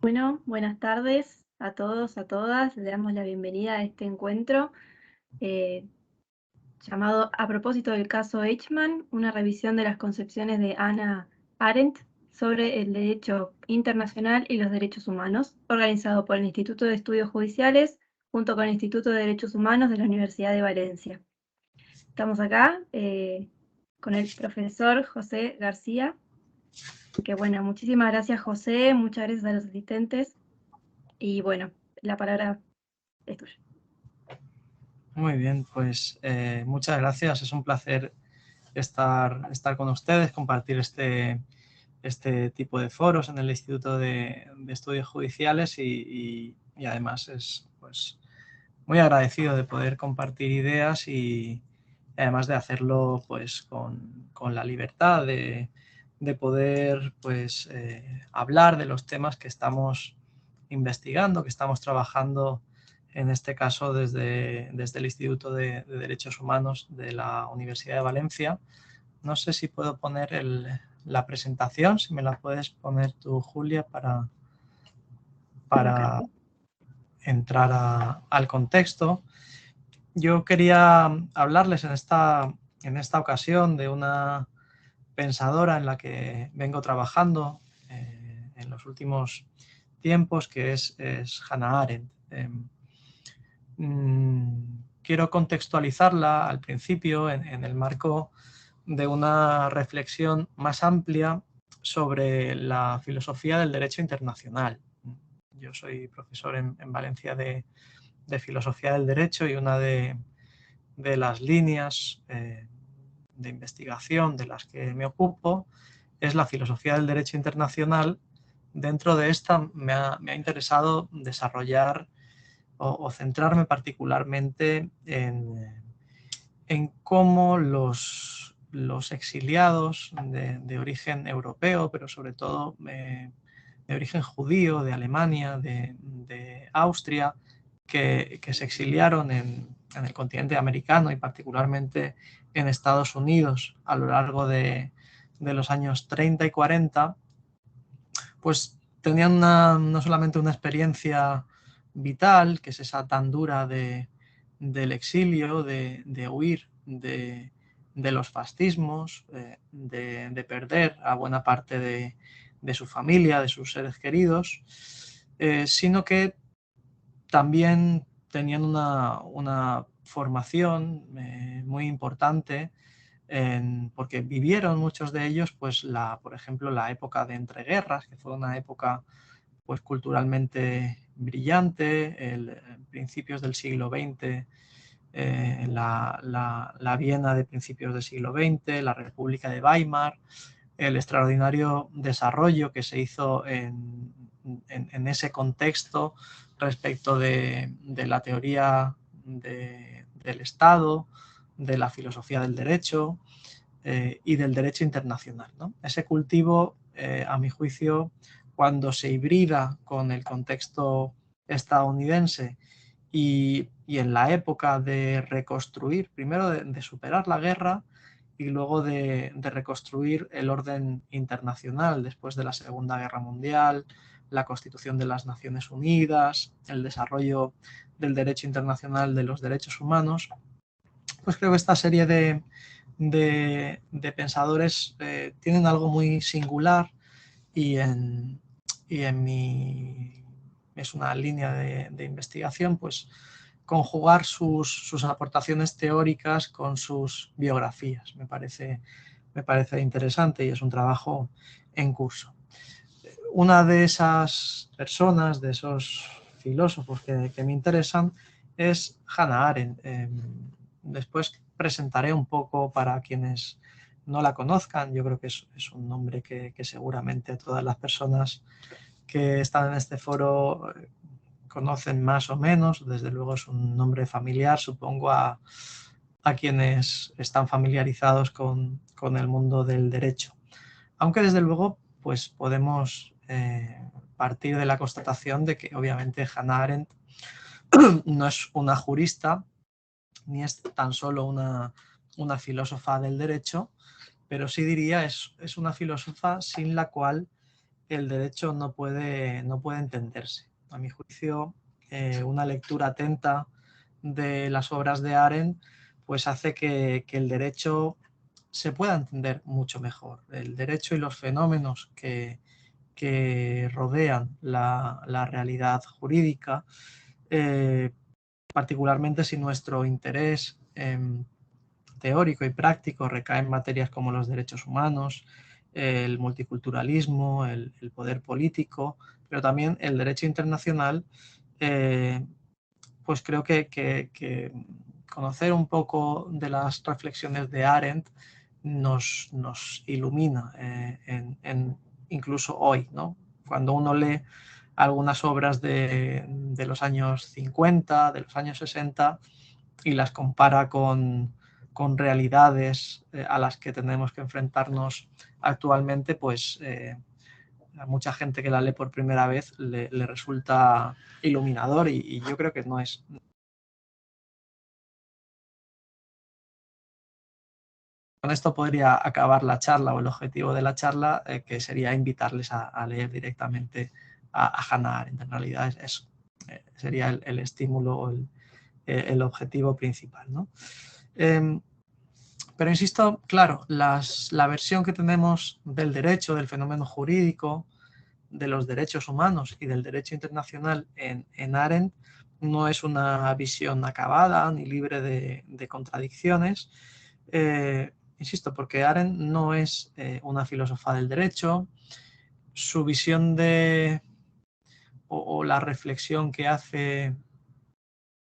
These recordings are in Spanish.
Bueno, buenas tardes a todos, a todas. Le damos la bienvenida a este encuentro eh, llamado A propósito del caso Eichmann, una revisión de las concepciones de Hannah Arendt sobre el derecho internacional y los derechos humanos, organizado por el Instituto de Estudios Judiciales junto con el Instituto de Derechos Humanos de la Universidad de Valencia. Estamos acá con el profesor José García, que bueno, muchísimas gracias José, muchas gracias a los asistentes y bueno, la palabra es tuya. Muy bien, pues muchas gracias. Es un placer estar con ustedes, compartir este tipo de foros en el Instituto de Estudios Judiciales y además es pues, muy agradecido de poder compartir ideas y además de hacerlo pues, con la libertad de poder pues, hablar de los temas que estamos investigando, que estamos trabajando en este caso desde el Instituto de Derechos Humanos de la Universidad de Valencia. No sé si puedo poner la presentación, si me la puedes poner tú, Julia, para entrar al contexto. Yo quería hablarles en esta ocasión de una pensadora en la que vengo trabajando en los últimos tiempos, que es Hannah Arendt. Quiero contextualizarla al principio en el marco de una reflexión más amplia sobre la filosofía del derecho internacional. Yo soy profesor en Valencia de filosofía del derecho y una de las líneas de investigación de las que me ocupo es la filosofía del derecho internacional. Dentro de esta me ha interesado desarrollar o centrarme particularmente en cómo los exiliados de origen europeo, pero sobre todo de origen judío, de Alemania, de Austria, que se exiliaron en el continente americano y particularmente en Estados Unidos a lo largo de los años 30 y 40, pues tenían no solamente una experiencia vital, que es esa tan dura del exilio, de huir de los fascismos, de perder a buena parte de su familia, de sus seres queridos, sino que también tenían una formación muy importante porque vivieron muchos de ellos, pues por ejemplo, la época de entreguerras, que fue una época pues culturalmente brillante, principios del siglo XX, la Viena de principios del siglo XX, la República de Weimar, el extraordinario desarrollo que se hizo en ese contexto respecto de la teoría del Estado, de la filosofía del derecho y del derecho internacional, ¿no? Ese cultivo, a mi juicio, cuando se hibrida con el contexto estadounidense y en la época de reconstruir, primero de superar la guerra y luego de reconstruir el orden internacional después de la Segunda Guerra Mundial, la constitución de las Naciones Unidas, el desarrollo del derecho internacional de los derechos humanos, pues creo que esta serie de pensadores tienen algo muy singular y en mi es una línea de investigación, pues conjugar sus aportaciones teóricas con sus biografías. Me parece interesante y es un trabajo en curso. Una de esas personas, de esos filósofos que me interesan, es Hannah Arendt. Después presentaré un poco para quienes no la conozcan. Yo creo que es un nombre que seguramente todas las personas que están en este foro conocen más o menos. Desde luego es un nombre familiar, supongo, a quienes están familiarizados con el mundo del derecho. Aunque desde luego pues podemos partir de la constatación de que obviamente Hannah Arendt no es una jurista ni es tan solo una filósofa del derecho, pero sí diría es una filósofa sin la cual el derecho no puede entenderse. A mi juicio, una lectura atenta de las obras de Arendt pues hace que el derecho se pueda entender mucho mejor. El derecho y los fenómenos que rodean la realidad jurídica, particularmente si nuestro interés teórico y práctico recae en materias como los derechos humanos, el multiculturalismo, el poder político, pero también el derecho internacional, pues creo que conocer un poco de las reflexiones de Arendt nos ilumina incluso hoy, ¿no? Cuando uno lee algunas obras de los años 50, de los años 60 y las compara con realidades a las que tenemos que enfrentarnos actualmente, pues a mucha gente que la lee por primera vez le resulta iluminador y yo creo que no es. Con esto podría acabar la charla o el objetivo de la charla, que sería invitarles a leer directamente a Hannah Arendt. En realidad sería el estímulo o el objetivo principal, ¿no? Pero insisto, claro, la versión que tenemos del derecho, del fenómeno jurídico, de los derechos humanos y del derecho internacional en Arendt no es una visión acabada ni libre de contradicciones. Insisto, porque Arendt no es una filósofa del derecho. Su visión o la reflexión que hace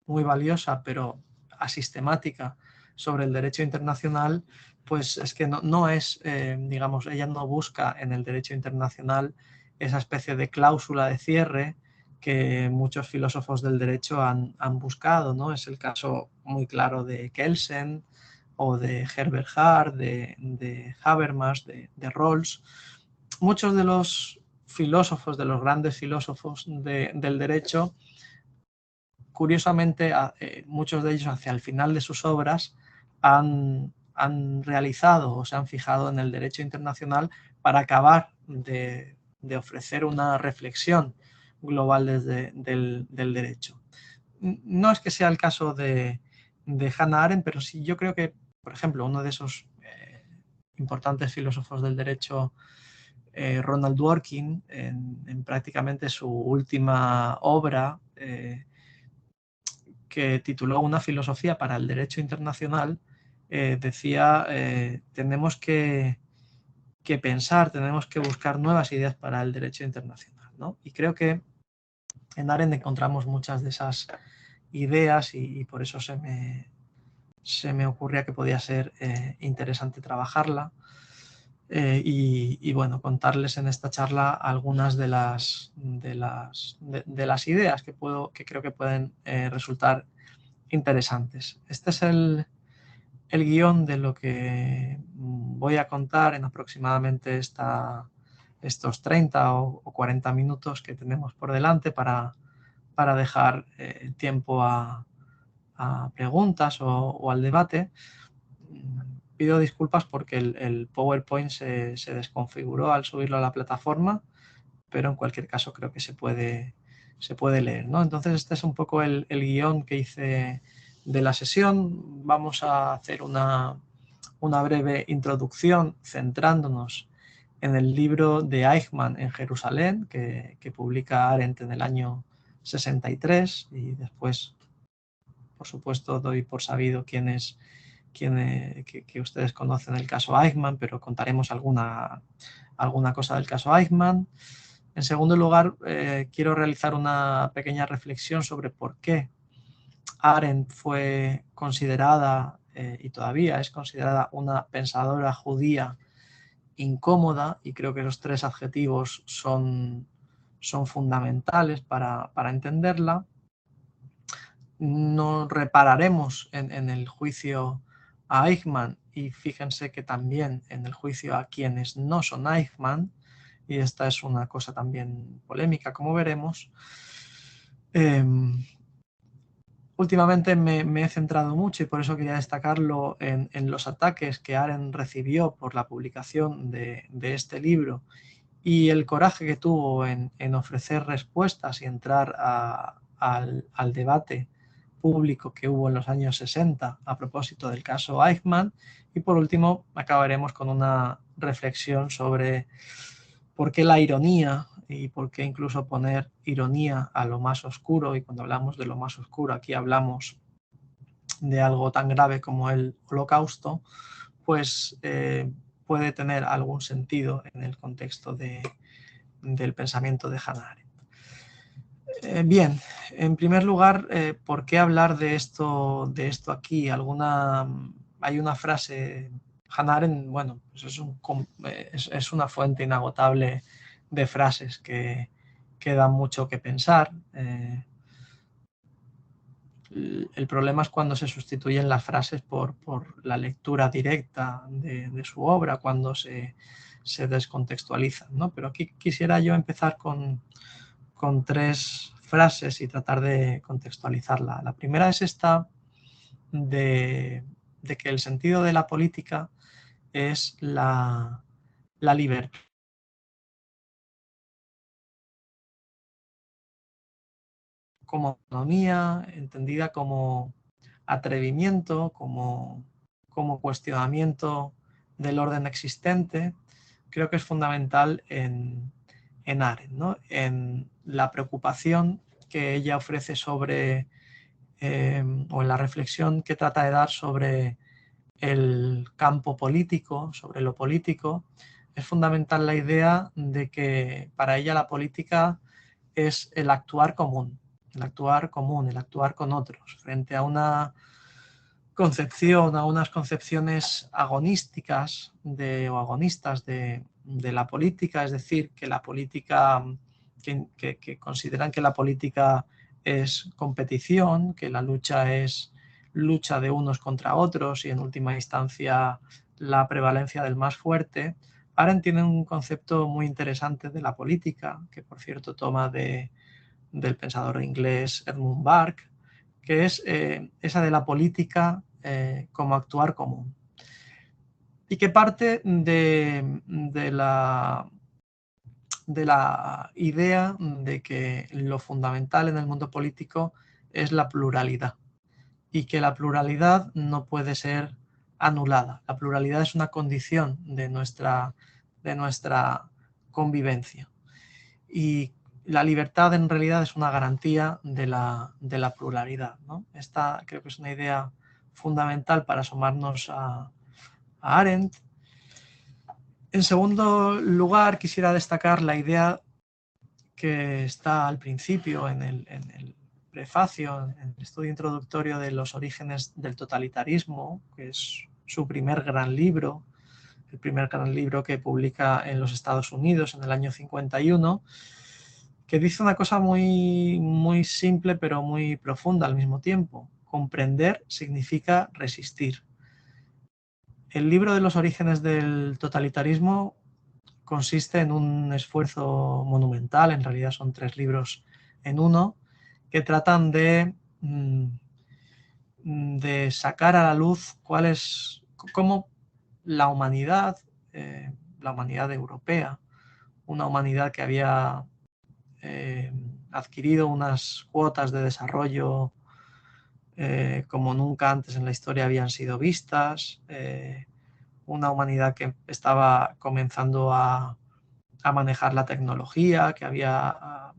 muy valiosa, pero asistemática, sobre el derecho internacional, pues es que no es, digamos, ella no busca en el derecho internacional esa especie de cláusula de cierre que muchos filósofos del derecho han buscado, ¿no? Es el caso muy claro de Kelsen o de Herbert Hart, de Habermas, de Rawls. Muchos de los filósofos, de los grandes filósofos del derecho, curiosamente, muchos de ellos hacia el final de sus obras han realizado o se han fijado en el derecho internacional para acabar de ofrecer una reflexión global del derecho. No es que sea el caso de Hannah Arendt, pero sí yo creo que, por ejemplo, uno de esos importantes filósofos del derecho, Ronald Dworkin, en prácticamente su última obra, que tituló Una filosofía para el derecho internacional, decía, tenemos que pensar, tenemos que buscar nuevas ideas para el derecho internacional, ¿no? Y creo que en Arendt encontramos muchas de esas ideas y por eso se me ocurría que podía ser interesante trabajarla. Y bueno, contarles en esta charla algunas de las ideas que creo que pueden resultar interesantes. Este es el guión de lo que voy a contar en aproximadamente estos 30 o 40 minutos que tenemos por delante para dejar tiempo a preguntas o al debate. Pido disculpas porque el PowerPoint se desconfiguró al subirlo a la plataforma, pero en cualquier caso creo que se puede leer, ¿no? Entonces este es un poco el guión que hice de la sesión. Vamos a hacer una breve introducción centrándonos en el libro de Eichmann en Jerusalén, que publica Arendt en el año 63, y después, por supuesto, doy por sabido que ustedes conocen el caso Eichmann, pero contaremos alguna cosa del caso Eichmann. En segundo lugar, quiero realizar una pequeña reflexión sobre por qué Arendt fue considerada y todavía es considerada una pensadora judía incómoda, y creo que esos tres adjetivos son fundamentales para entenderla. No repararemos en el juicio a Eichmann, y fíjense que también en el juicio a quienes no son Eichmann, y esta es una cosa también polémica, como veremos. Últimamente me he centrado mucho, y por eso quería destacarlo, en los ataques que Arendt recibió por la publicación de este libro y el coraje que tuvo en ofrecer respuestas y entrar al debate público que hubo en los años 60 a propósito del caso Eichmann. Y por último acabaremos con una reflexión sobre por qué la ironía y por qué incluso poner ironía a lo más oscuro, y cuando hablamos de lo más oscuro aquí hablamos de algo tan grave como el Holocausto, pues puede tener algún sentido en el contexto del pensamiento de Hannah Arendt. Bien, en primer lugar, ¿por qué hablar de esto aquí? Hay una frase, Hannah Arendt, bueno, pues es una fuente inagotable de frases que dan mucho que pensar. El problema es cuando se sustituyen las frases por la lectura directa de su obra, cuando se descontextualizan, ¿no? Pero aquí quisiera yo empezar con 3 frases y tratar de contextualizarla. La primera es esta de que el sentido de la política es la libertad. Como autonomía, entendida como atrevimiento, como cuestionamiento del orden existente, creo que es fundamental en Arendt, ¿no? En la preocupación que ella ofrece sobre, o en la reflexión que trata de dar sobre el campo político, sobre lo político, es fundamental la idea de que para ella la política es el actuar común, el actuar con otros, frente a una concepción, a unas concepciones agonísticas o agonistas de la política, es decir, que la política, que consideran que la política es competición, que la lucha es lucha de unos contra otros y en última instancia la prevalencia del más fuerte. Arendt tiene un concepto muy interesante de la política, que por cierto toma del pensador inglés Edmund Burke, que es esa de la política como actuar común. Y que parte de la idea de que lo fundamental en el mundo político es la pluralidad y que la pluralidad no puede ser anulada. La pluralidad es una condición de nuestra convivencia. Y la libertad en realidad es una garantía de la pluralidad, ¿no? Esta creo que es una idea fundamental para asomarnos a Arendt. En segundo lugar, quisiera destacar la idea que está al principio en el prefacio, en el estudio introductorio de los orígenes del totalitarismo, que es su primer gran libro, el primer gran libro que publica en los Estados Unidos en el año 51, que dice una cosa muy, muy simple pero muy profunda al mismo tiempo. Comprender significa resistir. El libro de los orígenes del totalitarismo consiste en un esfuerzo monumental, en realidad son 3 libros en uno, que tratan de sacar a la luz cómo la humanidad europea, una humanidad que había adquirido unas cuotas de desarrollo como nunca antes en la historia habían sido vistas, una humanidad que estaba comenzando a manejar la tecnología, que había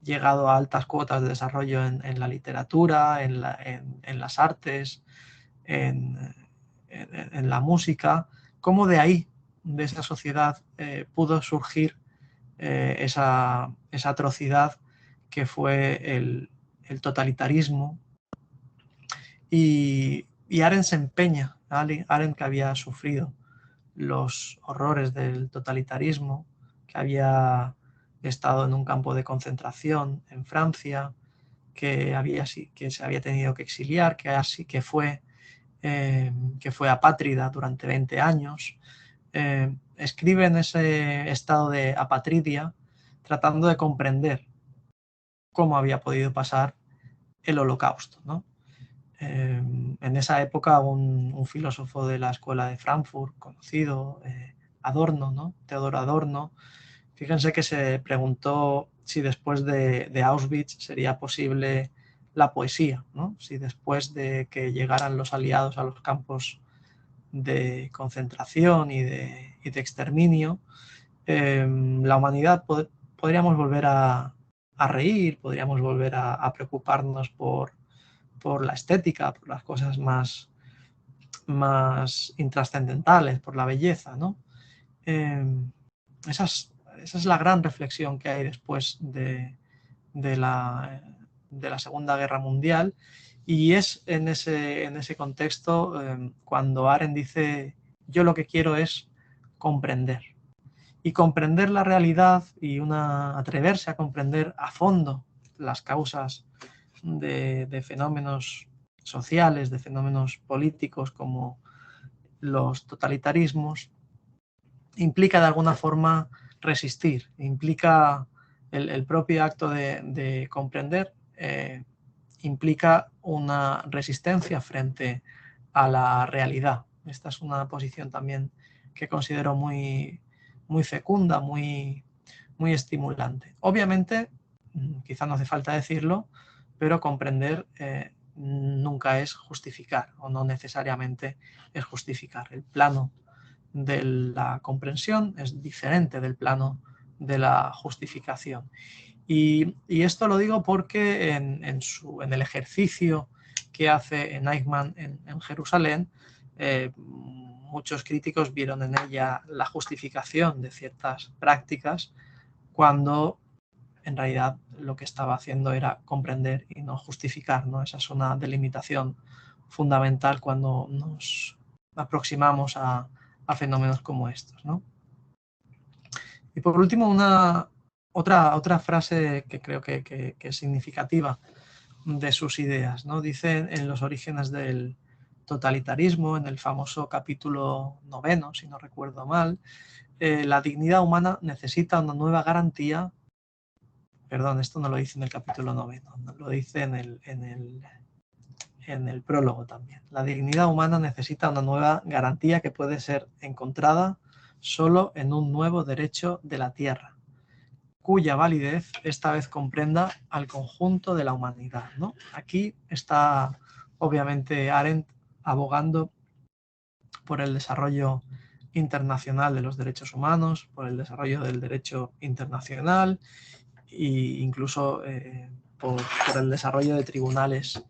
llegado a altas cuotas de desarrollo en la literatura, en las artes, en la música, cómo de ahí, de esa sociedad, pudo surgir esa atrocidad que fue el totalitarismo. Y Arendt se empeña, Arendt que había sufrido los horrores del totalitarismo, que había estado en un campo de concentración en Francia, que se había tenido que exiliar, que fue apátrida durante 20 años, escribe en ese estado de apatridia tratando de comprender cómo había podido pasar el Holocausto, ¿no? En esa época un filósofo de la escuela de Frankfurt conocido, Adorno, ¿no? Teodoro Adorno, Fíjense que se preguntó si después de Auschwitz sería posible la poesía, ¿no? Si después de que llegaran los aliados a los campos de concentración y de exterminio, la humanidad podríamos volver a reír, podríamos volver a preocuparnos por la estética, por las cosas más intrascendentales, por la belleza, ¿no? Esa es la gran reflexión que hay después de la Segunda Guerra Mundial, y es en ese contexto cuando Arendt dice: yo lo que quiero es comprender. Y comprender la realidad y atreverse a comprender a fondo las causas de fenómenos sociales, de fenómenos políticos como los totalitarismos, implica de alguna forma resistir, implica el propio acto de comprender, implica una resistencia frente a la realidad. Esta es una posición también que considero muy, muy fecunda, muy estimulante. Obviamente, quizá no hace falta decirlo, pero comprender nunca es justificar, o no necesariamente es justificar. El plano de la comprensión es diferente del plano de la justificación. Y esto lo digo porque en el ejercicio que hace Eichmann en Jerusalén, muchos críticos vieron en ella la justificación de ciertas prácticas, cuando en realidad lo que estaba haciendo era comprender y no justificar, ¿no? Esa es una delimitación fundamental cuando nos aproximamos a fenómenos como estos, ¿no? Y por último, otra frase que creo que es significativa de sus ideas, ¿no? Dice en Los orígenes del totalitarismo, en el famoso capítulo 9, si no recuerdo mal, la dignidad humana necesita una nueva garantía. Perdón, esto no lo dice en el capítulo 9, lo dice en el prólogo también. La dignidad humana necesita una nueva garantía que puede ser encontrada solo en un nuevo derecho de la tierra, cuya validez esta vez comprenda al conjunto de la humanidad, ¿no? Aquí está obviamente Arendt abogando por el desarrollo internacional de los derechos humanos, por el desarrollo del derecho internacional e incluso por el desarrollo de tribunales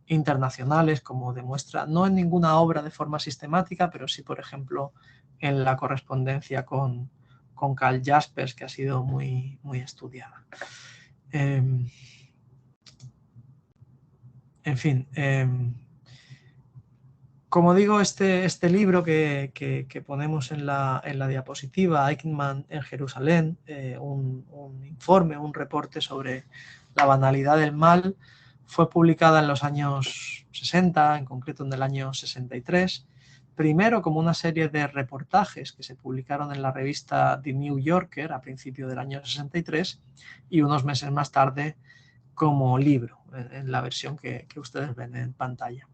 internacionales, como demuestra no en ninguna obra de forma sistemática, pero sí, por ejemplo, en la correspondencia con Karl Jaspers, que ha sido muy, muy estudiada. En fin, como digo, este libro que ponemos en la diapositiva, Eichmann en Jerusalén, un informe, un reporte sobre la banalidad del mal, fue publicada en los años 60, en concreto en el año 63, primero como una serie de reportajes que se publicaron en la revista The New Yorker a principios del año 63, y unos meses más tarde como libro, en la versión que ustedes ven en pantalla.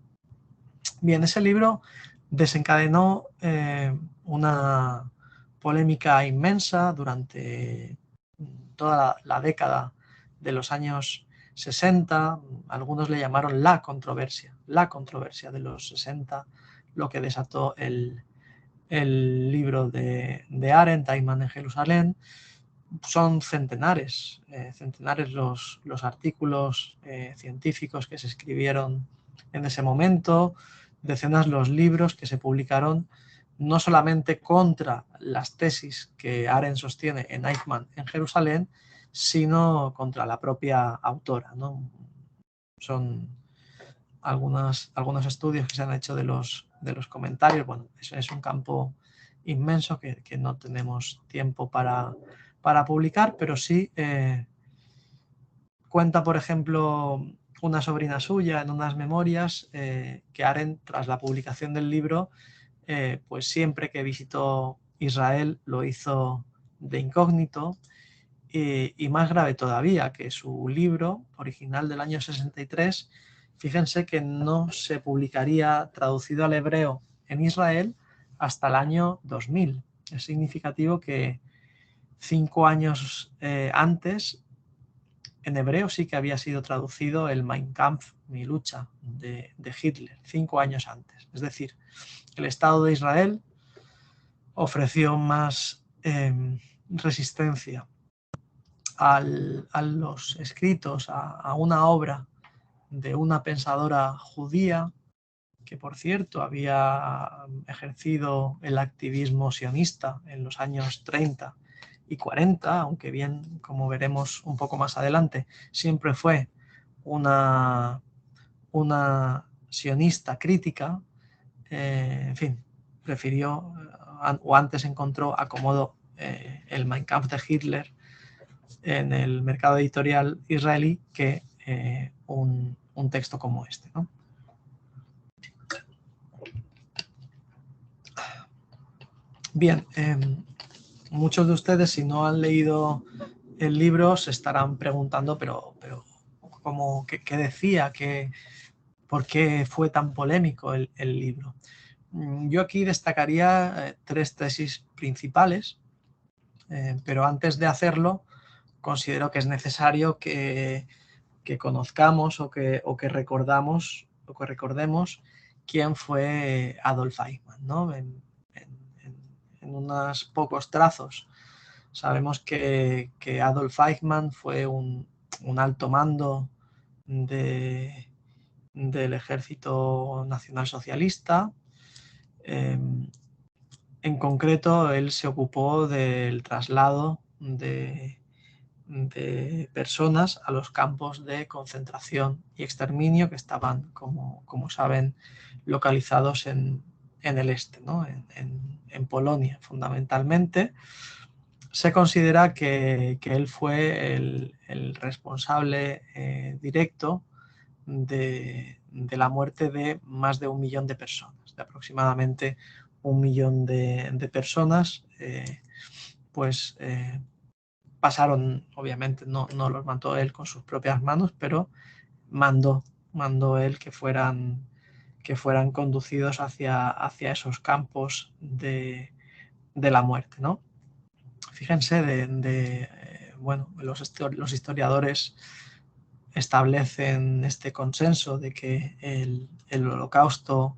Bien, ese libro desencadenó una polémica inmensa durante toda la década de los años 60. Algunos le llamaron la controversia de los 60, lo que desató el libro de Arendt, Eichmann en Jerusalén. Son centenares los artículos científicos que se escribieron en ese momento, decenas los libros que se publicaron, no solamente contra las tesis que Arendt sostiene en Eichmann en Jerusalén, sino contra la propia autora, ¿no? Son algunos estudios que se han hecho de los comentarios. Bueno, eso es un campo inmenso que no tenemos tiempo para publicar, pero sí cuenta, por ejemplo, una sobrina suya en unas memorias que Arendt, tras la publicación del libro, pues siempre que visitó Israel lo hizo de incógnito, y más grave todavía, que su libro original del año 63, fíjense que no se publicaría traducido al hebreo en Israel hasta el año 2000. Es significativo que 5 años antes, en hebreo sí que había sido traducido el Mein Kampf, mi lucha, de Hitler, 5 años antes. Es decir, el Estado de Israel ofreció más resistencia a los escritos, a una obra de una pensadora judía que, por cierto, había ejercido el activismo sionista en los años 30 y 40, aunque bien, como veremos un poco más adelante, siempre fue una sionista crítica. En fin, prefirió, o antes encontró, acomodó el Mein Kampf de Hitler en el mercado editorial israelí que un texto como este, ¿no? Bien, muchos de ustedes, si no han leído el libro, se estarán preguntando, pero ¿qué decía? ¿Por qué fue tan polémico el libro? Yo aquí destacaría 3 tesis principales, pero antes de hacerlo, considero que es necesario que conozcamos o que recordemos quién fue Adolf Eichmann, ¿no? En unos pocos trazos sabemos que Adolf Eichmann fue un alto mando del Ejército Nacionalsocialista. En concreto, él se ocupó del traslado de personas a los campos de concentración y exterminio que estaban, como saben, localizados en el este, ¿no? en Polonia fundamentalmente. Se considera que él fue el responsable directo de la muerte de más de 1 millón de personas, de aproximadamente 1 millón de personas, pasaron, obviamente no los mató él con sus propias manos, pero mandó él que fueran conducidos hacia esos campos de la muerte, ¿no? Fíjense, bueno, los historiadores establecen este consenso de que el Holocausto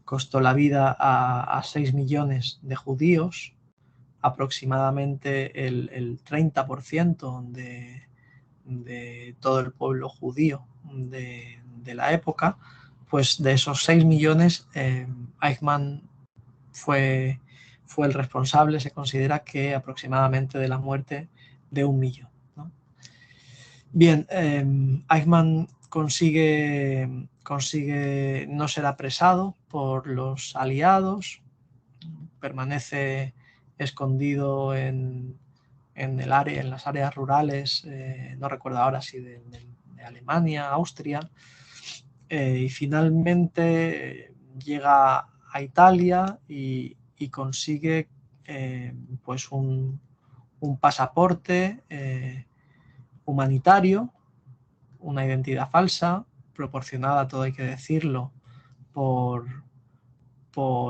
costó la vida a 6 millones de judíos, aproximadamente el 30% de todo el pueblo judío de la época. Pues de esos 6 millones, Eichmann fue el responsable. Se considera que aproximadamente de la muerte de 1 millón, ¿no? Bien, Eichmann consigue no ser apresado por los aliados, permanece escondido en las áreas rurales, no recuerdo ahora si de Alemania, Austria, y finalmente llega a Italia y consigue pues un pasaporte humanitario, una identidad falsa, proporcionada, todo hay que decirlo, por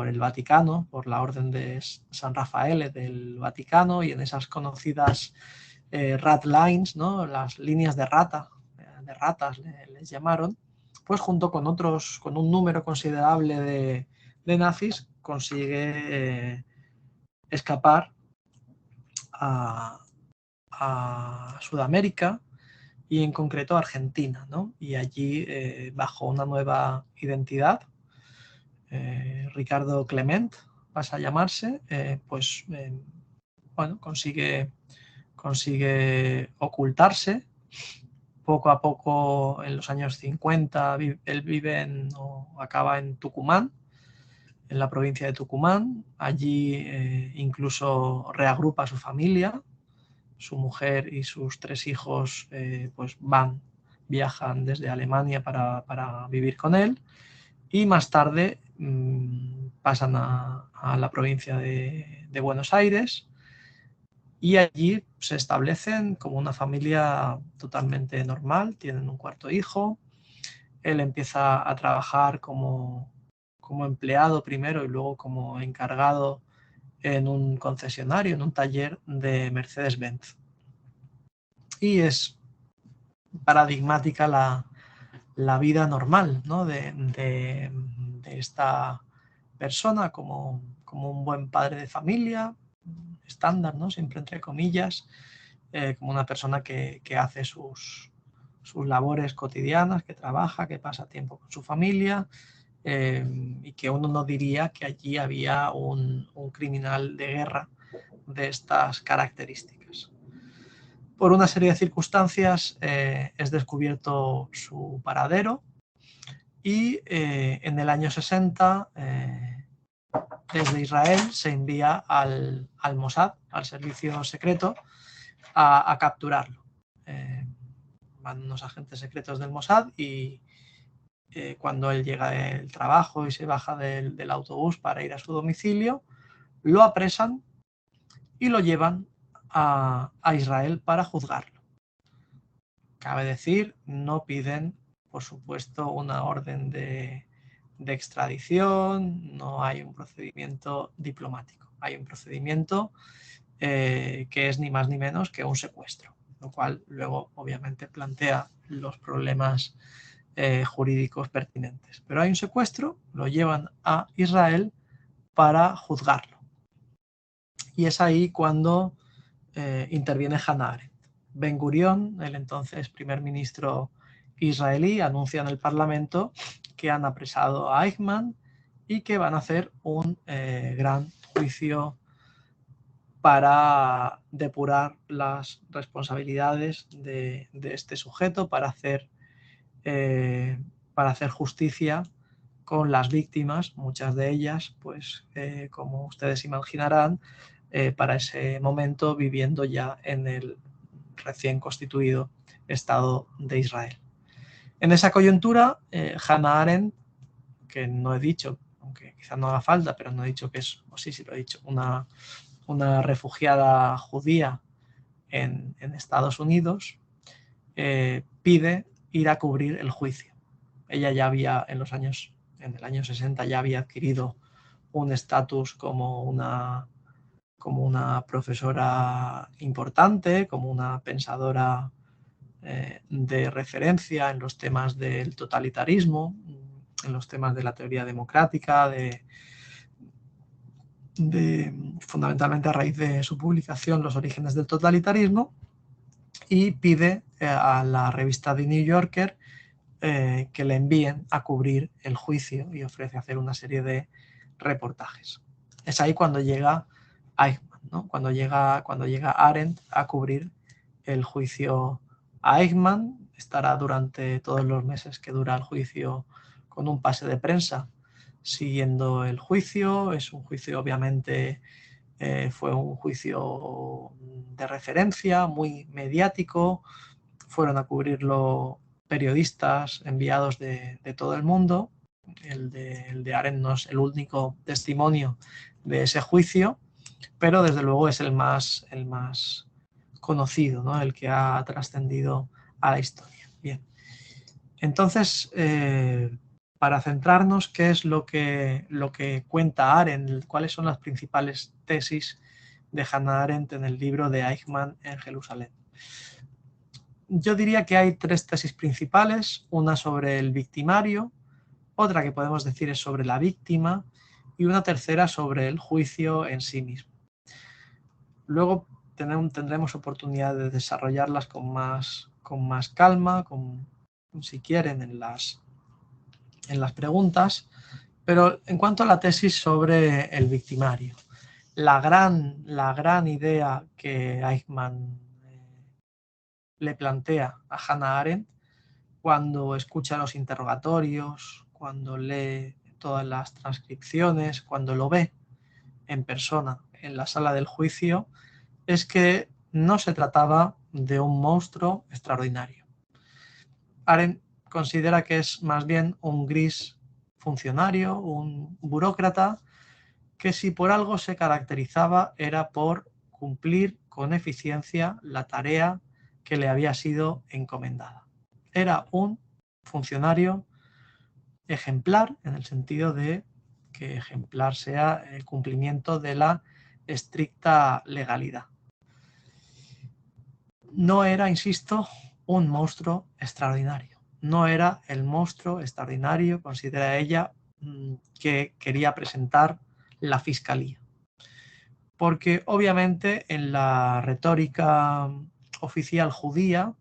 el Vaticano, por la Orden de San Rafael del Vaticano, y en esas conocidas rat lines, ¿no? Las líneas de ratas les llamaron, pues junto con un número considerable de nazis, consigue escapar a Sudamérica y en concreto a Argentina, ¿no? Y allí, bajo una nueva identidad, Ricardo Clement pasa a llamarse, bueno, consigue ocultarse. Poco a poco, en los años 50, él vive acaba en Tucumán, en la provincia de Tucumán. Allí incluso reagrupa a su familia. Su mujer y sus 3 hijos pues viajan desde Alemania para vivir con él, y más tarde pasan a la provincia de Buenos Aires, y allí se establecen como una familia totalmente normal. Tienen un 4.º hijo. Él empieza a trabajar como empleado primero y luego como encargado en un concesionario, en un taller de Mercedes-Benz. Y es paradigmática la vida normal, ¿no? de esta persona como un buen padre de familia, estándar, ¿no? Siempre entre comillas, como una persona que hace sus labores cotidianas, que trabaja, que pasa tiempo con su familia, y que uno no diría que allí había un criminal de guerra de estas características. Por una serie de circunstancias es descubierto su paradero y en el año 60 desde Israel se envía al Mossad, al servicio secreto, a capturarlo. Van unos agentes secretos del Mossad y cuando él llega del trabajo y se baja del autobús para ir a su domicilio, lo apresan y lo llevan a Israel para juzgarlo. Cabe decir, no piden, por supuesto, una orden de extradición, no hay un procedimiento diplomático, hay un procedimiento que es ni más ni menos que un secuestro, lo cual luego obviamente plantea los problemas jurídicos pertinentes. Pero hay un secuestro, lo llevan a Israel para juzgarlo. Y es ahí cuando interviene Hannah Arendt. Ben Gurión, el entonces primer ministro israelí, anuncia en el Parlamento que han apresado a Eichmann y que van a hacer un gran juicio para depurar las responsabilidades de este sujeto, para hacer justicia con las víctimas, muchas de ellas, pues como ustedes imaginarán, para ese momento viviendo ya en el recién constituido Estado de Israel. En esa coyuntura, Hannah Arendt, que no he dicho, aunque quizá no haga falta, pero no he dicho que es, o sí lo he dicho, una refugiada judía en Estados Unidos, pide ir a cubrir el juicio. Ella ya había, en el año 60, ya había adquirido un estatus como una profesora importante, como una pensadora de referencia en los temas del totalitarismo, en los temas de la teoría democrática, fundamentalmente a raíz de su publicación Los orígenes del totalitarismo, y pide a la revista The New Yorker que le envíen a cubrir el juicio y ofrece hacer una serie de reportajes. Es ahí cuando llega Eichmann, ¿no? Cuando llega Arendt a cubrir el juicio a Eichmann. Estará durante todos los meses que dura el juicio con un pase de prensa siguiendo el juicio. Es un juicio, obviamente, fue un juicio de referencia, muy mediático. Fueron a cubrirlo periodistas enviados de todo el mundo. El de Arendt no es el único testimonio de ese juicio, pero desde luego es el más conocido, ¿no? El que ha trascendido a la historia. Bien. Entonces, para centrarnos, ¿qué es lo que cuenta Arendt? ¿Cuáles son las principales tesis de Hannah Arendt en el libro de Eichmann en Jerusalén? Yo diría que hay tres tesis principales, una sobre el victimario, otra que podemos decir es sobre la víctima y una tercera sobre el juicio en sí mismo. Luego tendremos oportunidad de desarrollarlas con más calma, si quieren, en las preguntas, pero en cuanto a la tesis sobre el victimario, la gran idea que Eichmann le plantea a Hannah Arendt cuando escucha los interrogatorios, cuando lee todas las transcripciones, cuando lo ve en persona en la sala del juicio, es que no se trataba de un monstruo extraordinario. Arendt considera que es más bien un gris funcionario, un burócrata, que si por algo se caracterizaba era por cumplir con eficiencia la tarea que le había sido encomendada. Era un funcionario ejemplar, en el sentido de que ejemplar sea el cumplimiento de la estricta legalidad. No era, insisto, un monstruo extraordinario. No era el monstruo extraordinario, considera ella, que quería presentar la fiscalía. Porque obviamente en la retórica oficial judía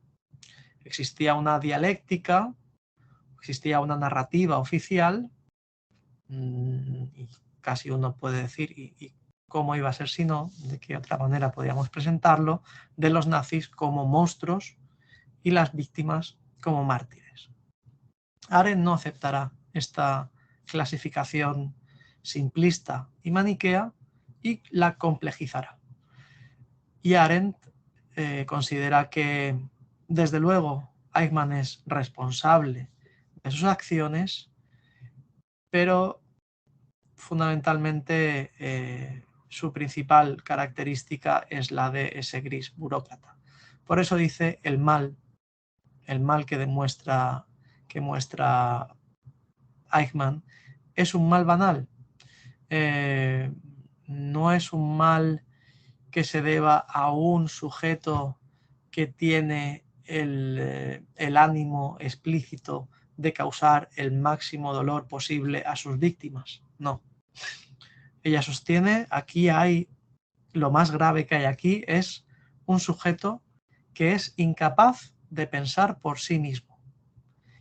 existía una dialéctica, existía una narrativa oficial, y casi uno puede decir, y cómo iba a ser si no, de qué otra manera podíamos presentarlo, de los nazis como monstruos y las víctimas como mártires. Arendt no aceptará esta clasificación simplista y maniquea y la complejizará. Y Arendt considera que, desde luego, Eichmann es responsable de sus acciones, pero fundamentalmente su principal característica es la de ese gris burócrata. Por eso dice el mal que muestra Eichmann es un mal banal. No es un mal que se deba a un sujeto que tiene el ánimo explícito de causar el máximo dolor posible a sus víctimas. No. Ella sostiene, lo más grave que hay aquí es un sujeto que es incapaz de pensar por sí mismo.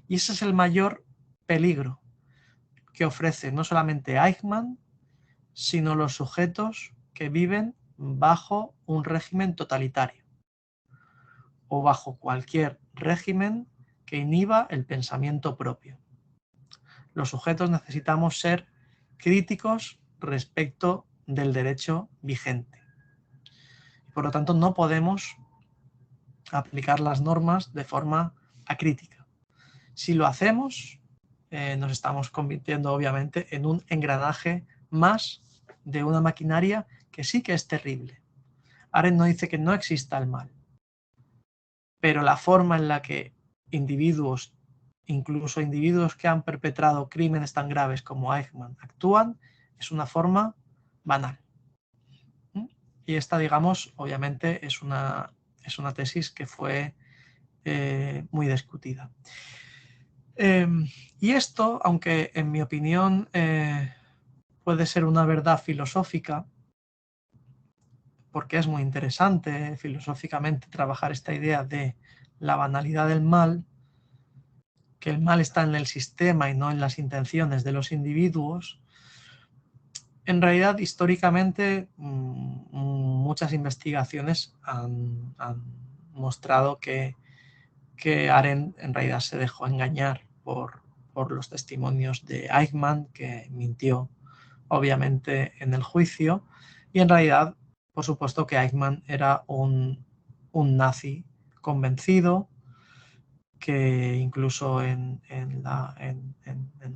Y ese es el mayor peligro que ofrece no solamente Eichmann, sino los sujetos que viven bajo un régimen totalitario o bajo cualquier régimen que inhiba el pensamiento propio. Los sujetos necesitamos ser críticos respecto del derecho vigente. Por lo tanto, no podemos aplicar las normas de forma acrítica. Si lo hacemos, nos estamos convirtiendo obviamente en un engranaje más de una maquinaria que sí que es terrible. Arendt no dice que no exista el mal, pero la forma en la que individuos, incluso individuos que han perpetrado crímenes tan graves como Eichmann, actúan, es una forma banal. Y esta, digamos, obviamente es una tesis que fue muy discutida. Y esto, aunque en mi opinión puede ser una verdad filosófica, porque es muy interesante filosóficamente trabajar esta idea de la banalidad del mal, que el mal está en el sistema y no en las intenciones de los individuos. En realidad, históricamente, muchas investigaciones han mostrado que Arendt en realidad se dejó engañar por los testimonios de Eichmann, que mintió obviamente en el juicio, y en realidad, por supuesto, que Eichmann era un nazi convencido, que incluso en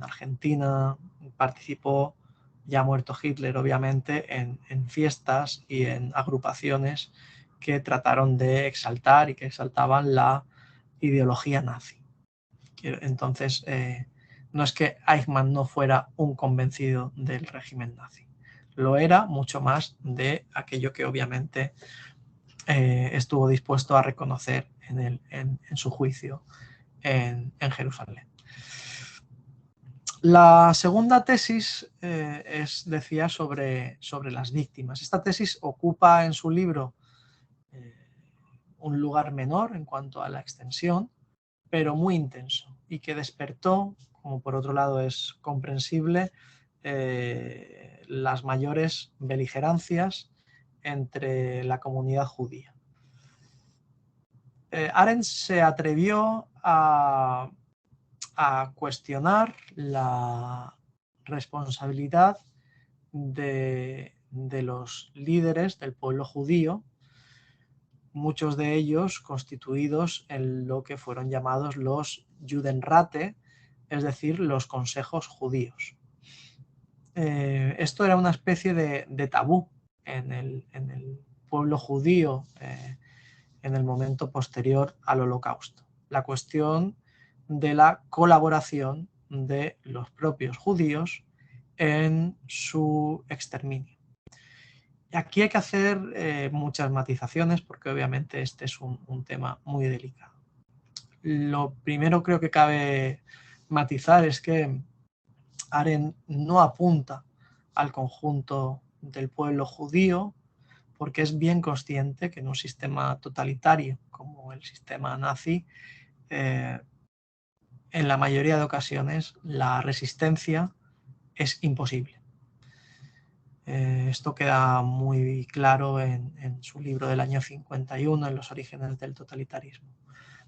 Argentina participó, ya muerto Hitler obviamente, en fiestas y en agrupaciones que trataron de exaltar y que exaltaban la ideología nazi. Entonces, no es que Eichmann no fuera un convencido del régimen nazi, lo era mucho más de aquello que obviamente estuvo dispuesto a reconocer en su juicio en Jerusalén. La segunda tesis decía sobre las víctimas. Esta tesis ocupa en su libro un lugar menor en cuanto a la extensión, pero muy intenso, y que despertó, como por otro lado es comprensible, las mayores beligerancias entre la comunidad judía. Arendt se atrevió a cuestionar la responsabilidad de los líderes del pueblo judío, muchos de ellos constituidos en lo que fueron llamados los Judenrate, es decir, los consejos judíos. Esto era una especie de tabú en el pueblo judío en el momento posterior al Holocausto. La cuestión de la colaboración de los propios judíos en su exterminio. Aquí hay que hacer muchas matizaciones porque obviamente este es un tema muy delicado. Lo primero creo que cabe matizar es que Arendt no apunta al conjunto del pueblo judío porque es bien consciente que en un sistema totalitario como el sistema nazi, en la mayoría de ocasiones la resistencia es imposible. Esto queda muy claro en su libro del año 51, en los orígenes del totalitarismo.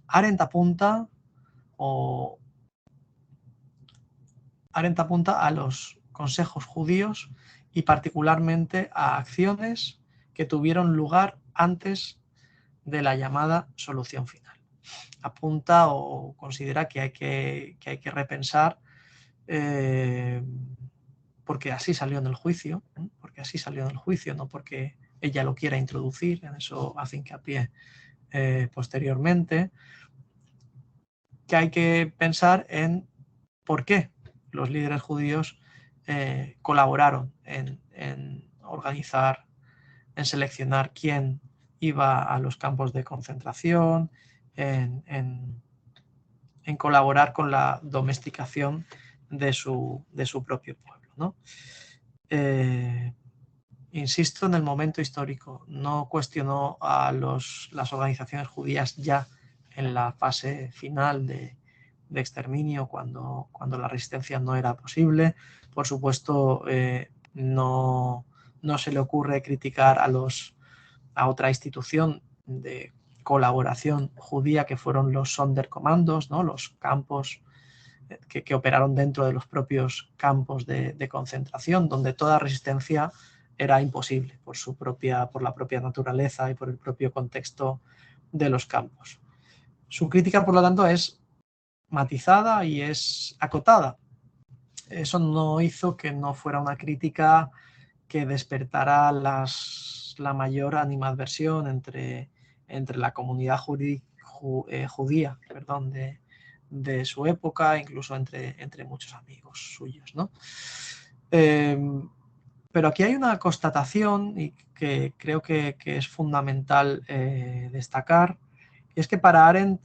Arendt apunta a los consejos judíos y particularmente a acciones que tuvieron lugar antes de la llamada solución final. Apunta o considera que hay que repensar porque así salió en el juicio, no porque ella lo quiera introducir, en eso hace hincapié posteriormente, que hay que pensar en por qué los líderes judíos colaboraron en organizar, en seleccionar quién iba a los campos de concentración, en colaborar con la domesticación de su propio pueblo, ¿no? Insisto en el momento histórico, no cuestionó a las organizaciones judías ya en la fase final de exterminio, cuando la resistencia no era posible. Por supuesto, no se le ocurre criticar a otra institución de colaboración judía que fueron los Sonderkommandos, ¿no? Los campos que operaron dentro de los propios campos de concentración, donde toda resistencia era imposible por la propia naturaleza y por el propio contexto de los campos. Su crítica, por lo tanto, es matizada y es acotada. Eso no hizo que no fuera una crítica que despertara la mayor animadversión entre la comunidad judía de su época, incluso entre muchos amigos suyos, ¿no? Pero aquí hay una constatación y que creo que es fundamental destacar, y es que para Arendt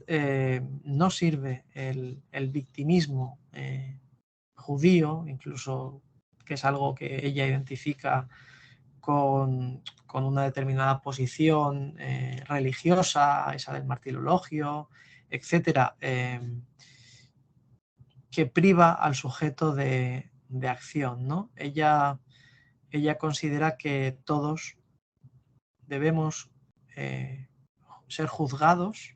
no sirve el victimismo judío, incluso que es algo que ella identifica con una determinada posición religiosa, esa del martirologio, etcétera, que priva al sujeto de acción, ¿no? Ella considera que todos debemos ser juzgados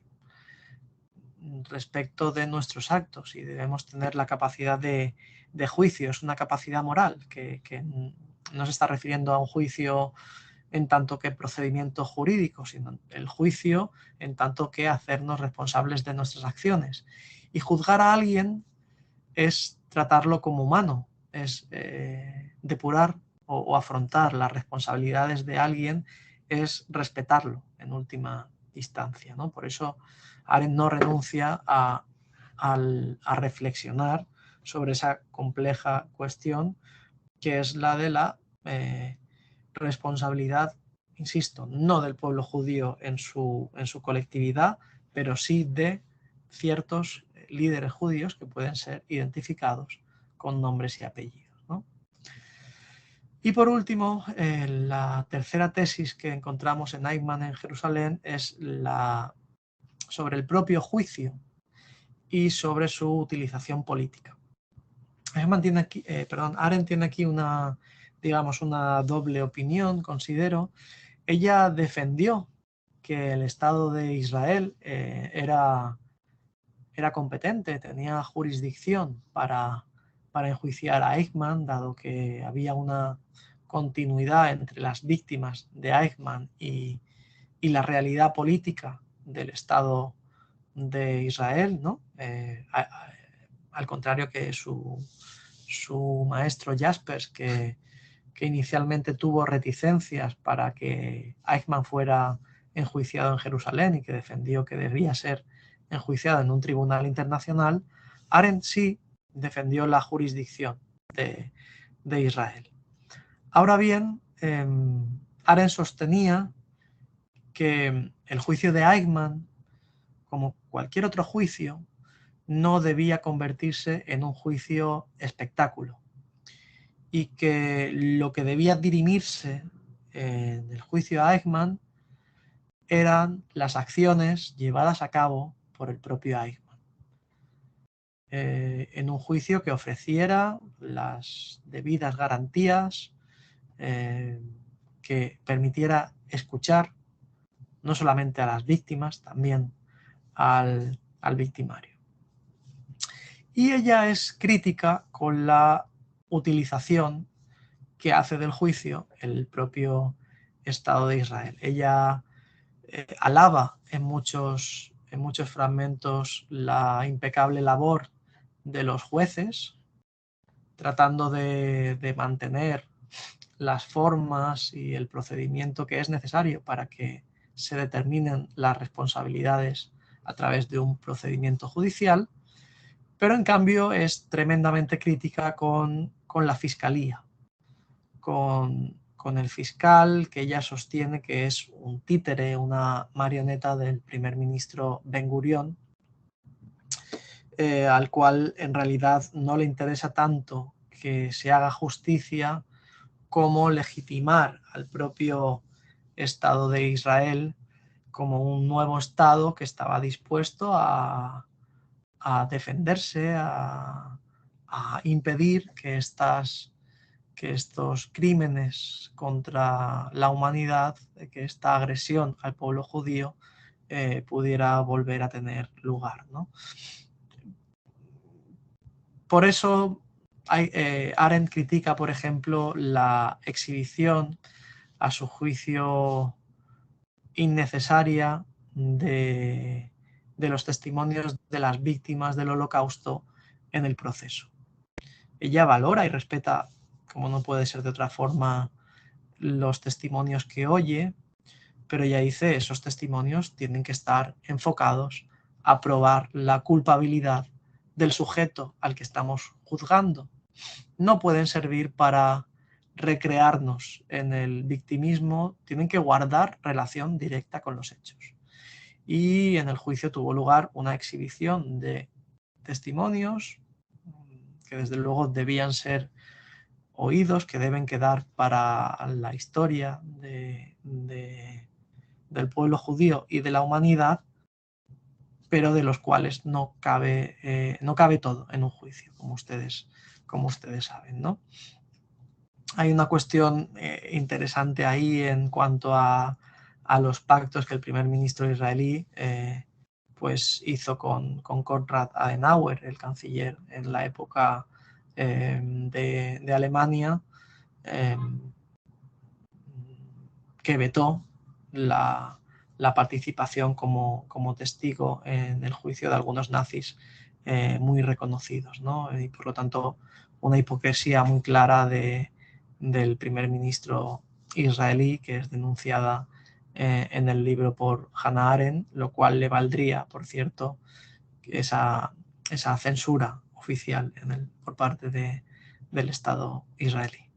respecto de nuestros actos y debemos tener la capacidad de juicio. Es una capacidad moral que no se está refiriendo a un juicio en tanto que procedimiento jurídico, sino el juicio en tanto que hacernos responsables de nuestras acciones. Y juzgar a alguien es tratarlo como humano, es depurar o afrontar las responsabilidades de alguien, es respetarlo en última instancia, ¿no? Por eso Arendt no renuncia a reflexionar sobre esa compleja cuestión que es la de la responsabilidad, insisto, no del pueblo judío en su colectividad, pero sí de ciertos líderes judíos que pueden ser identificados con nombres y apellidos, ¿no? Y por último, la tercera tesis que encontramos en Eichmann en Jerusalén es sobre el propio juicio y sobre su utilización política. Arendt tiene aquí una doble opinión, considero. Ella defendió que el Estado de Israel era competente, tenía jurisdicción para enjuiciar a Eichmann, dado que había una continuidad entre las víctimas de Eichmann y la realidad política del Estado de Israel, ¿no? Al contrario que su maestro Jaspers, que inicialmente tuvo reticencias para que Eichmann fuera enjuiciado en Jerusalén y que defendió que debía ser enjuiciado en un tribunal internacional, Arendt sí defendió la jurisdicción de Israel. Ahora bien, Arendt sostenía que el juicio de Eichmann, como cualquier otro juicio, no debía convertirse en un juicio espectáculo y que lo que debía dirimirse en el juicio a Eichmann eran las acciones llevadas a cabo por el propio Eichmann. En un juicio que ofreciera las debidas garantías, que permitiera escuchar no solamente a las víctimas, también al victimario. Y ella es crítica con la utilización que hace del juicio el propio Estado de Israel. Ella alaba en muchos fragmentos la impecable labor de los jueces, tratando de mantener las formas y el procedimiento que es necesario para que se determinen las responsabilidades a través de un procedimiento judicial, pero en cambio es tremendamente crítica con la fiscalía, con el fiscal, que ella sostiene que es un títere, una marioneta del primer ministro Ben Gurión, al cual en realidad no le interesa tanto que se haga justicia como legitimar al propio Estado de Israel como un nuevo Estado que estaba dispuesto a defenderse, a impedir que estos crímenes contra la humanidad, que esta agresión al pueblo judío pudiera volver a tener lugar, ¿no? Por eso Arendt critica, por ejemplo, la exhibición, a su juicio innecesaria, de los testimonios de las víctimas del Holocausto en el proceso. Ella valora y respeta, como no puede ser de otra forma, los testimonios que oye, pero ella dice esos testimonios tienen que estar enfocados a probar la culpabilidad del sujeto al que estamos juzgando. No pueden servir para recrearnos en el victimismo, tienen que guardar relación directa con los hechos. Y en el juicio tuvo lugar una exhibición de testimonios que desde luego debían ser oídos, que deben quedar para la historia del pueblo judío y de la humanidad, pero de los cuales no cabe todo en un juicio, como ustedes saben, ¿no? Hay una cuestión interesante ahí en cuanto a los pactos que el primer ministro israelí pues hizo con Konrad Adenauer, el canciller en la época de Alemania, que vetó la participación como testigo en el juicio de algunos nazis muy reconocidos, ¿no? Y por lo tanto una hipocresía muy clara del primer ministro israelí, que es denunciada en el libro por Hannah Arendt, lo cual le valdría, por cierto, esa censura oficial por parte del Estado israelí.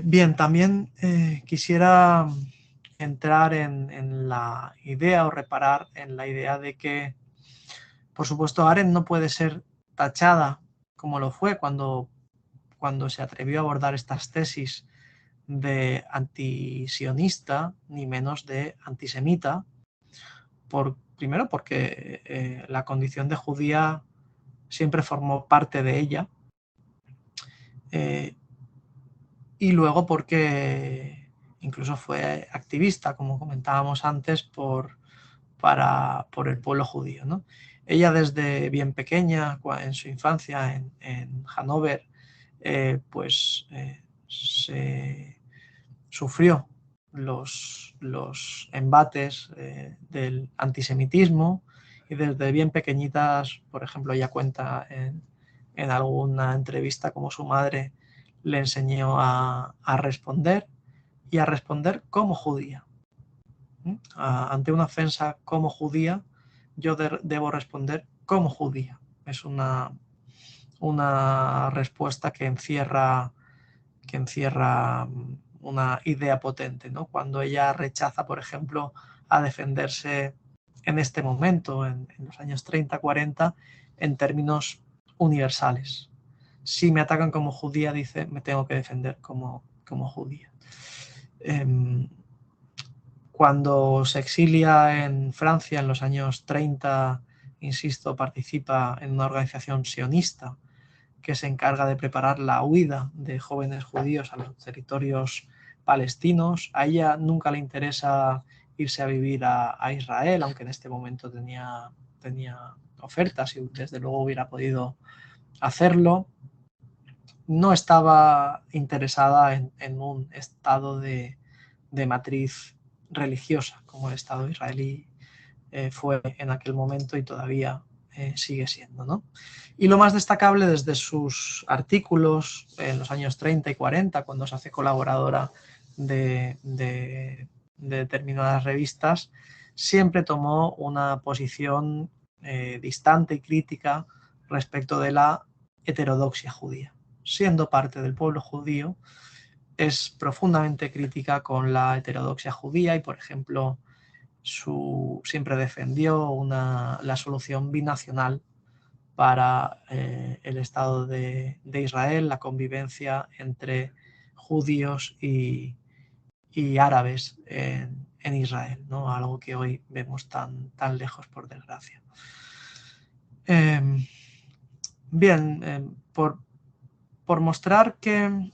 Bien, también quisiera entrar en la idea, o reparar en la idea de que, por supuesto, Arendt no puede ser tachada, como lo fue cuando se atrevió a abordar estas tesis, de antisionista, ni menos de antisemita, primero porque la condición de judía siempre formó parte de ella, y luego porque incluso fue activista, como comentábamos antes, por el pueblo judío, ¿no? Ella desde bien pequeña, en su infancia en Hannover, sufrió los embates del antisemitismo, y desde bien pequeñitas, por ejemplo, ella cuenta en alguna entrevista como su madre le enseñó a responder, y a responder como judía. Ante una ofensa como judía, yo debo responder como judía. Es una respuesta que encierra una idea potente, ¿no? Cuando ella rechaza, por ejemplo, a defenderse en este momento, en los años 30, 40, en términos universales. Si me atacan como judía, dice, me tengo que defender como judía. Cuando se exilia en Francia en los años 30, insisto, participa en una organización sionista que se encarga de preparar la huida de jóvenes judíos a los territorios palestinos. A ella nunca le interesa irse a vivir a Israel, aunque en este momento tenía ofertas y desde luego hubiera podido hacerlo. No estaba interesada en un estado de matriz religiosa, como el Estado israelí fue en aquel momento y todavía sigue siendo, ¿no? Y lo más destacable desde sus artículos en los años 30 y 40, cuando se hace colaboradora de determinadas revistas, siempre tomó una posición distante y crítica respecto de la heterodoxia judía. Siendo parte del pueblo judío, es profundamente crítica con la heterodoxia judía y, por ejemplo, siempre defendió la solución binacional para el Estado de Israel, la convivencia entre judíos y árabes en Israel, ¿no? Algo que hoy vemos tan lejos, por desgracia. Bien, por mostrar que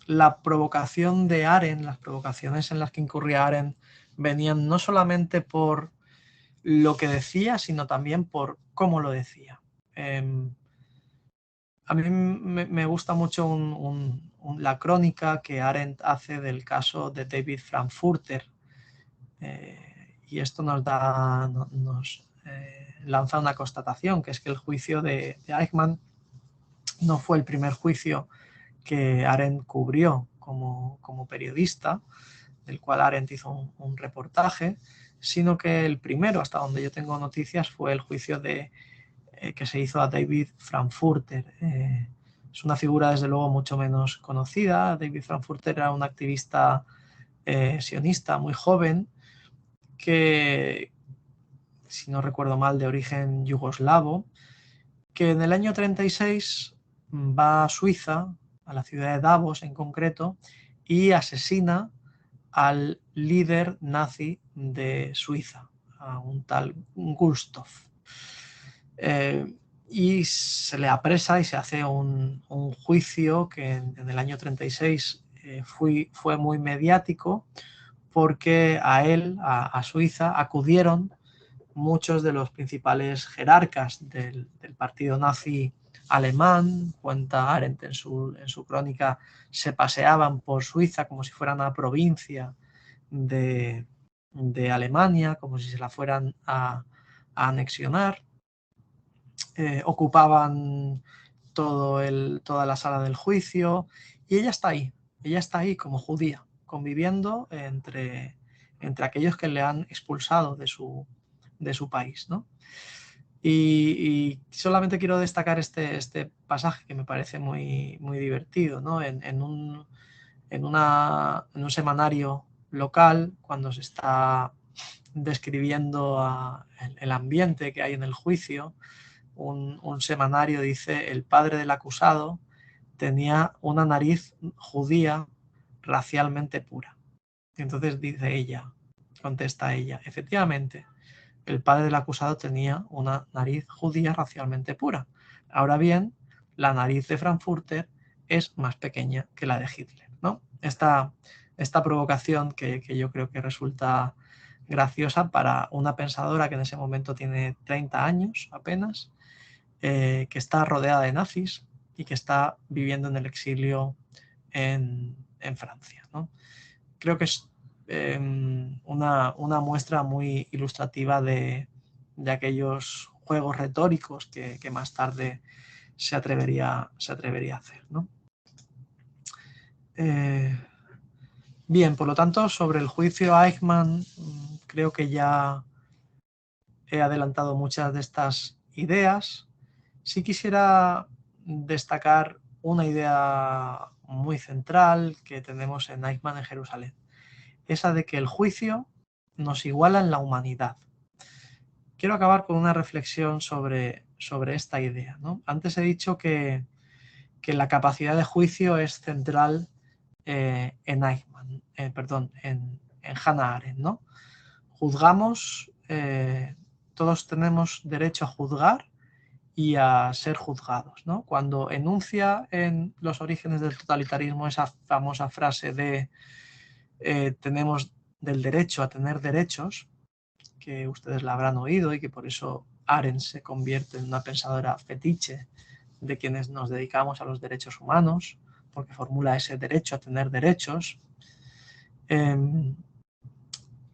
la provocación de Arendt, las provocaciones en las que incurría Arendt, venían no solamente por lo que decía, sino también por cómo lo decía. A mí me gusta mucho la crónica que Arendt hace del caso de David Frankfurter, y esto nos lanza una constatación, que es que el juicio de Eichmann no fue el primer juicio que Arendt cubrió como periodista, del cual Arendt hizo un reportaje, sino que el primero, hasta donde yo tengo noticias, fue el juicio que se hizo a David Frankfurter. Es una figura desde luego mucho menos conocida. David Frankfurter era un activista sionista muy joven que, si no recuerdo mal, de origen yugoslavo, que en el año 36 va a Suiza, a la ciudad de Davos en concreto, y asesina al líder nazi de Suiza, a un tal Gustav. Y se le apresa y se hace un juicio que en el año 36 fue muy mediático, porque a él, a Suiza, acudieron muchos de los principales jerarcas del partido nazi alemán. Cuenta Arendt en su crónica, se paseaban por Suiza como si fuera una provincia de Alemania, como si se la fueran a anexionar. Ocupaban toda la sala del juicio, y ella está ahí como judía, conviviendo entre aquellos que le han expulsado de su país, ¿no? Y solamente quiero destacar este pasaje que me parece muy, muy divertido, ¿no? En un semanario local, cuando se está describiendo el ambiente que hay en el juicio, un semanario dice: el padre del acusado tenía una nariz judía racialmente pura. Y entonces contesta ella, efectivamente, el padre del acusado tenía una nariz judía racialmente pura. Ahora bien, la nariz de Frankfurter es más pequeña que la de Hitler, ¿no? Esta provocación que yo creo que resulta graciosa para una pensadora que en ese momento tiene 30 años apenas, que está rodeada de nazis y que está viviendo en el exilio en Francia, ¿no? Creo que es una muestra muy ilustrativa de aquellos juegos retóricos que más tarde se atrevería a hacer, ¿no? Bien, por lo tanto, sobre el juicio a Eichmann, creo que ya he adelantado muchas de estas ideas. Sí quisiera destacar una idea muy central que tenemos en Eichmann en Jerusalén. Esa de que el juicio nos iguala en la humanidad. Quiero acabar con una reflexión sobre esta idea, ¿no? Antes he dicho que la capacidad de juicio es central en Eichmann, en Hannah Arendt, ¿no? Juzgamos, todos tenemos derecho a juzgar y a ser juzgados, ¿no? Cuando enuncia en Los orígenes del totalitarismo esa famosa frase de tenemos del derecho a tener derechos, que ustedes la habrán oído y que por eso Arendt se convierte en una pensadora fetiche de quienes nos dedicamos a los derechos humanos, porque formula ese derecho a tener derechos.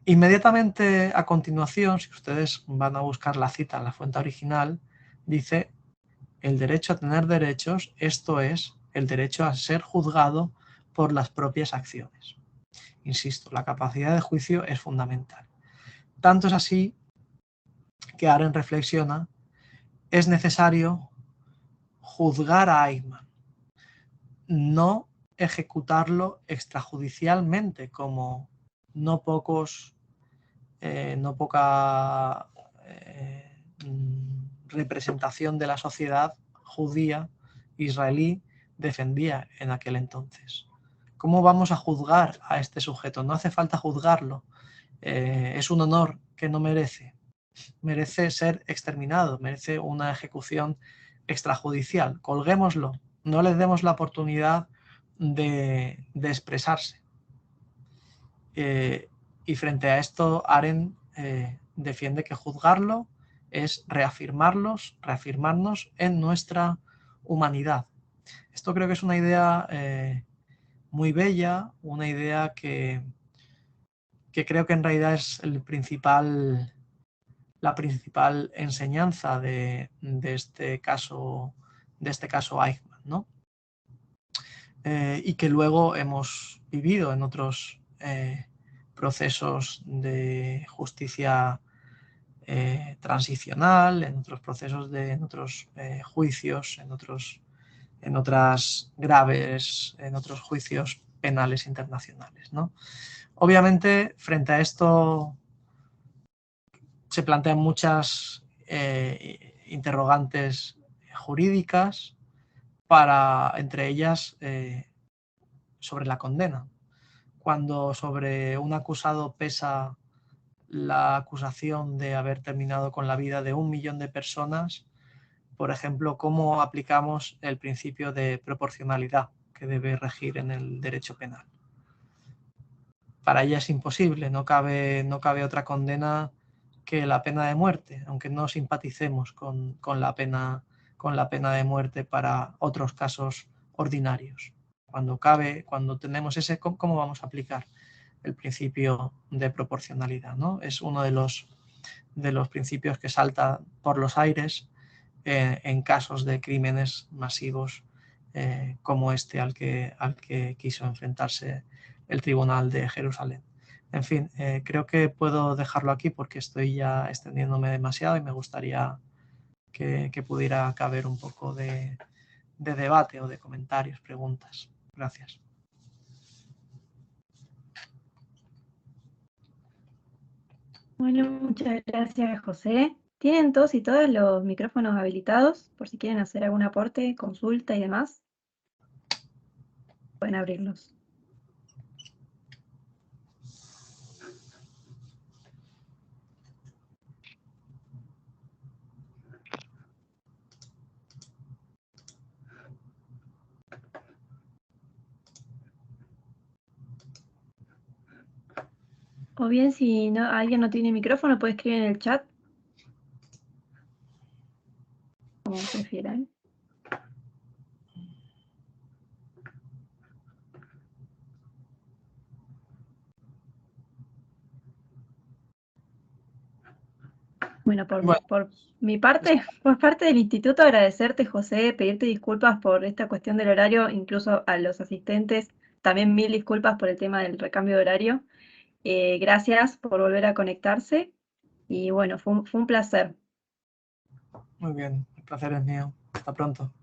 Inmediatamente a continuación, si ustedes van a buscar la cita en la fuente original, dice el derecho a tener derechos, esto es, el derecho a ser juzgado por las propias acciones. Insisto, la capacidad de juicio es fundamental. Tanto es así que Arendt reflexiona, es necesario juzgar a Eichmann, no ejecutarlo extrajudicialmente, como no poca representación de la sociedad judía israelí defendía en aquel entonces. ¿Cómo vamos a juzgar a este sujeto? No hace falta juzgarlo. Es un honor que no merece. Merece ser exterminado, merece una ejecución extrajudicial. Colguémoslo, no le demos la oportunidad de expresarse. Y frente a esto, Arendt defiende que juzgarlo es reafirmarnos en nuestra humanidad. Esto creo que es una idea muy bella, una idea que creo que en realidad es la principal enseñanza de este caso Eichmann, ¿no? Y que luego hemos vivido en otros procesos de justicia transicional, en otros procesos en otros juicios, en otros juicios penales internacionales, ¿no? Obviamente, frente a esto se plantean muchas interrogantes jurídicas, entre ellas sobre la condena. Cuando sobre un acusado pesa la acusación de haber terminado con la vida de 1 millón de personas, por ejemplo, ¿cómo aplicamos el principio de proporcionalidad que debe regir en el derecho penal? Para ella es imposible, no cabe otra condena que la pena de muerte, aunque no simpaticemos con la pena de muerte para otros casos ordinarios. Cuando tenemos ese, ¿cómo vamos a aplicar el principio de proporcionalidad, ¿no? Es uno de los principios que salta por los aires en casos de crímenes masivos como este al que quiso enfrentarse el Tribunal de Jerusalén. En fin, creo que puedo dejarlo aquí porque estoy ya extendiéndome demasiado y me gustaría que pudiera caber un poco de debate o de comentarios, preguntas. Gracias. Bueno, muchas gracias, José. ¿Tienen todos y todas los micrófonos habilitados por si quieren hacer algún aporte, consulta y demás? Pueden abrirlos. O bien, si alguien no tiene micrófono, puede escribir en el chat. Como prefieran. Bueno, por mi parte, por parte del instituto, agradecerte, José, pedirte disculpas por esta cuestión del horario, incluso a los asistentes, también 1000 disculpas por el tema del recambio de horario. Gracias por volver a conectarse y bueno, fue un placer. Muy bien, el placer es mío. Hasta pronto.